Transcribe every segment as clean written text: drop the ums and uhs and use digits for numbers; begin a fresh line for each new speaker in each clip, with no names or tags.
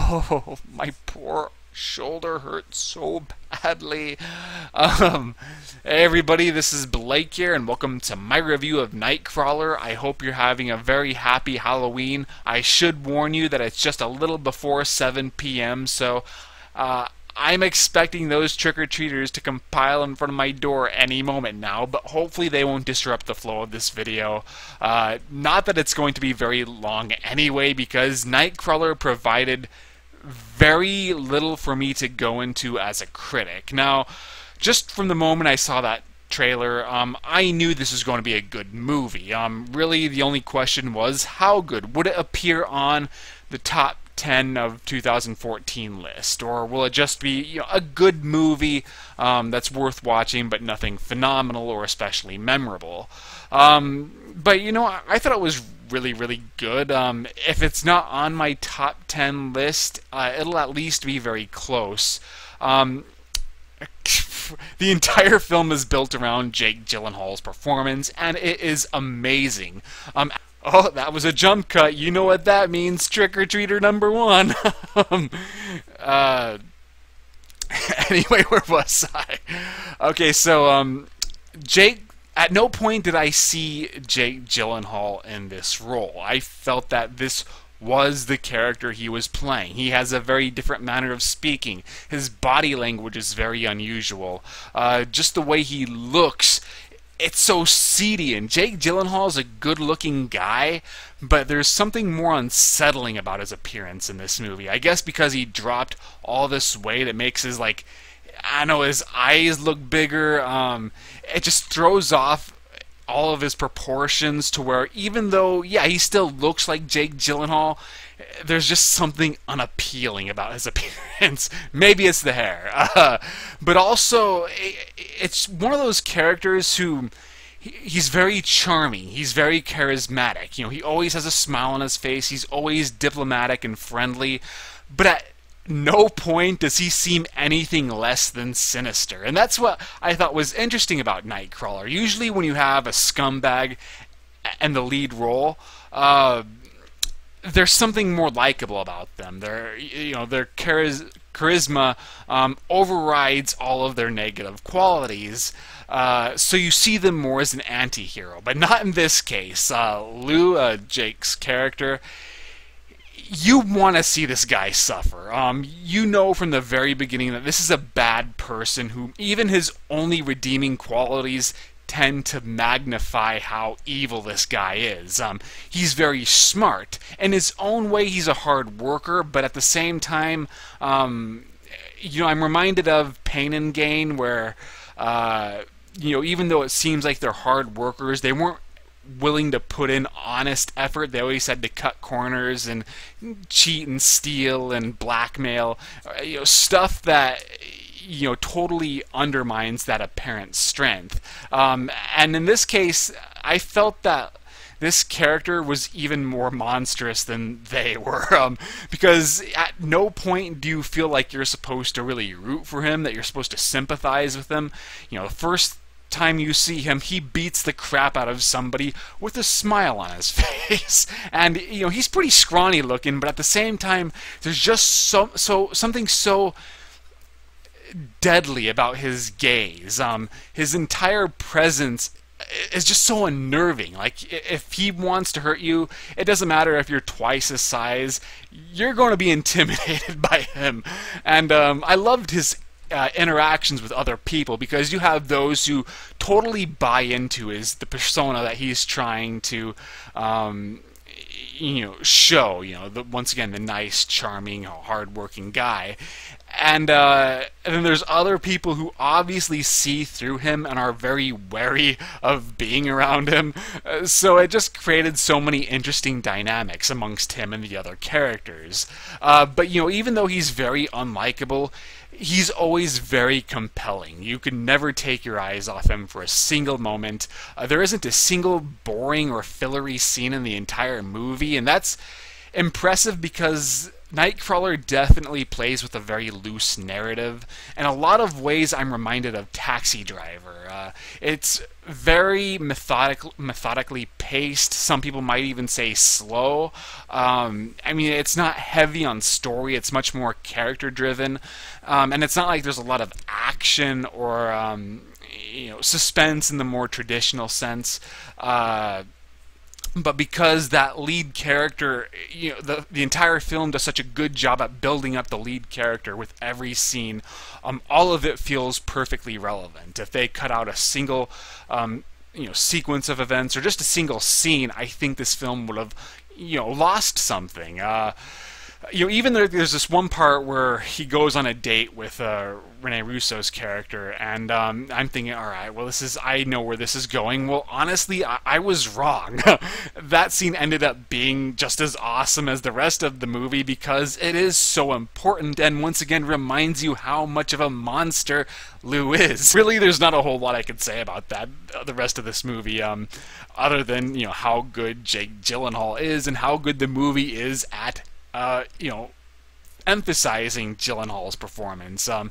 Oh, my poor shoulder hurts so badly. Hey everybody, this is Blake here, and welcome to my review of Nightcrawler. I hope you're having a very happy Halloween. I should warn you that it's just a little before 7 p.m., so I'm expecting those trick-or-treaters to compile in front of my door any moment now, but hopefully they won't disrupt the flow of this video. Not that it's going to be very long anyway, because Nightcrawler provided very little for me to go into as a critic. Now, just from the moment I saw that trailer, I knew this was going to be a good movie. Really, the only question was, how good? Would it appear on the top 10 of 2014 list, or will it just be a good movie that's worth watching but nothing phenomenal or especially memorable? But I thought it was really good. If it's not on my top 10 list, it'll at least be very close. The entire film is built around Jake Gyllenhaal's performance, and it is amazing. Oh, that was a jump cut. You know what that means. Trick-or-treater number one. Anyway, where was I? Okay, so, Jake... At no point did I see Jake Gyllenhaal in this role. I felt that this was the character he was playing. He has a very different manner of speaking. His body language is very unusual. Just the way he looks, it's so seedy. And Jake Gyllenhaal is a good-looking guy, but there's something more unsettling about his appearance in this movie. I guess because he dropped all this weight, it makes his, I know, his eyes look bigger. It just throws off all of his proportions to where, even though, yeah, he still looks like Jake Gyllenhaal, there's just something unappealing about his appearance. Maybe it's the hair. But also, it's one of those characters who... He's very charming. He's very charismatic. He always has a smile on his face. He's always diplomatic and friendly. But at no point does he seem anything less than sinister. And that's what I thought was interesting about Nightcrawler. Usually when you have a scumbag and the lead role, there's something more likable about them. Their charisma overrides all of their negative qualities. So you see them more as an anti-hero. But not in this case. Lou, Jake's character, you want to see this guy suffer. You know from the very beginning that this is a bad person who even his only redeeming qualities tend to magnify how evil this guy is. He's very smart. In his own way, he's a hard worker, but at the same time, I'm reminded of Pain and Gain, where, even though it seems like they're hard workers, they weren't willing to put in honest effort. They always had to cut corners and cheat and steal and blackmail, stuff that totally undermines that apparent strength. And in this case, I felt that this character was even more monstrous than they were, because at no point do you feel like you're supposed to really root for him, that you're supposed to sympathize with him. The first time you see him, he beats the crap out of somebody with a smile on his face. And he's pretty scrawny looking, but at the same time, there's just something so deadly about his gaze. His entire presence is just so unnerving. Like, if he wants to hurt you, it doesn't matter if you're twice his size, you're going to be intimidated by him. And I loved his interactions with other people, because you have those who totally buy into the persona that he's trying to show, once again, the nice, charming, hard-working guy. And then there's other people who obviously see through him and are very wary of being around him. So it just created so many interesting dynamics amongst him and the other characters. But even though he's very unlikable, he's always very compelling. You can never take your eyes off him for a single moment. There isn't a single boring or fillery scene in the entire movie, and that's impressive because Nightcrawler definitely plays with a very loose narrative. In a lot of ways, I'm reminded of Taxi Driver. It's very methodically paced. Some people might even say slow. I mean, it's not heavy on story. It's much more character-driven, and it's not like there's a lot of action or suspense in the more traditional sense. But because that lead character, the entire film does such a good job at building up the lead character with every scene, all of it feels perfectly relevant. If they cut out a single, sequence of events or just a single scene, I think this film would have, lost something. Even there's this one part where he goes on a date with Rene Russo's character, and I'm thinking, all right, well, I know where this is going. Well, honestly, I was wrong. That scene ended up being just as awesome as the rest of the movie because it is so important, and once again reminds you how much of a monster Lou is. Really, there's not a whole lot I could say about that, the rest of this movie, other than how good Jake Gyllenhaal is and how good the movie is at emphasizing Gyllenhaal's performance. The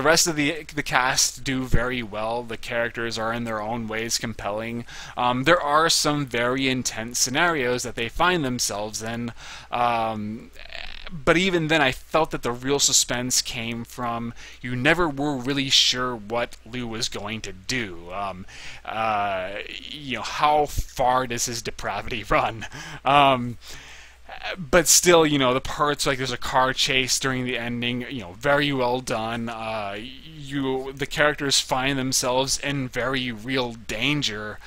rest of the cast do very well. The characters are in their own ways compelling. There are some very intense scenarios that they find themselves in. But even then, I felt that the real suspense came from you never were really sure what Lou was going to do. How far does his depravity run? But still, the parts like there's a car chase during the ending, very well done. The characters find themselves in very real danger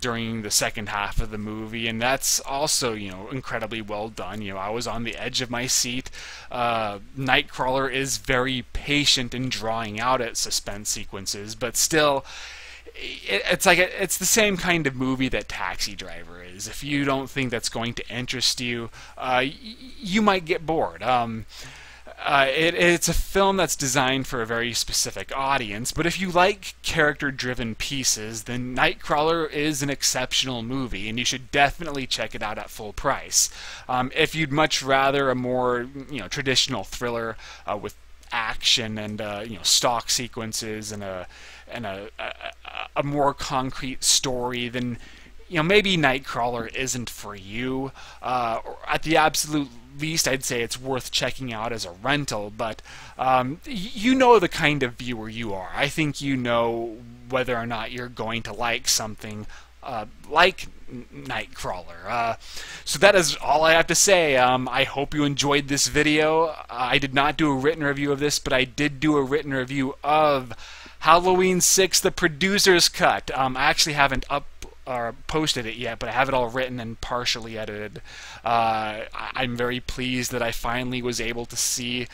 during the second half of the movie, and that's also, incredibly well done. I was on the edge of my seat. Nightcrawler is very patient in drawing out its suspense sequences, but still, it's the same kind of movie that Taxi Driver is. If you don't think that's going to interest you, you might get bored. It's a film that's designed for a very specific audience, but if you like character-driven pieces, then Nightcrawler is an exceptional movie, and you should definitely check it out at full price. If you'd much rather a more traditional thriller with action and stock sequences and a more concrete story, then maybe Nightcrawler isn't for you. At the absolute least, I'd say it's worth checking out as a rental, but the kind of viewer you are. I think you know whether or not you're going to like something like Nightcrawler. So that is all I have to say. I hope you enjoyed this video. I did not do a written review of this, but I did do a written review of Halloween 6, the producer's cut. I actually haven't posted it yet, but I have it all written and partially edited. I'm very pleased that I finally was able to see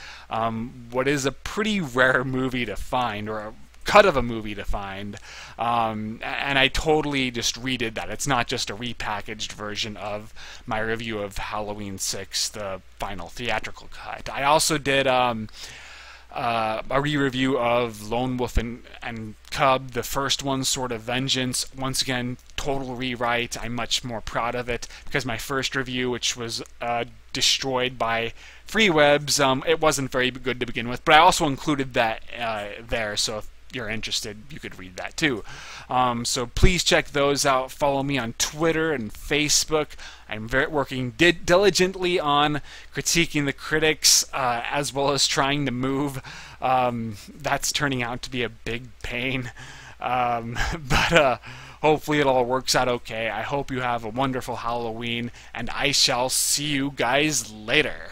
what is a pretty rare movie to find, or a cut of a movie to find, and I totally just redid that. It's not just a repackaged version of my review of Halloween 6, the final theatrical cut. I also did a re-review of Lone Wolf and Cub, the first one, Sword of Vengeance. Once again, total rewrite. I'm much more proud of it because my first review, which was destroyed by free webs, it wasn't very good to begin with, but I also included that there, so if you're interested, you could read that too. So please check those out. Follow me on Twitter and Facebook. I'm working diligently on critiquing the critics, as well as trying to move. That's turning out to be a big pain. But hopefully it all works out okay. I hope you have a wonderful Halloween, and I shall see you guys later.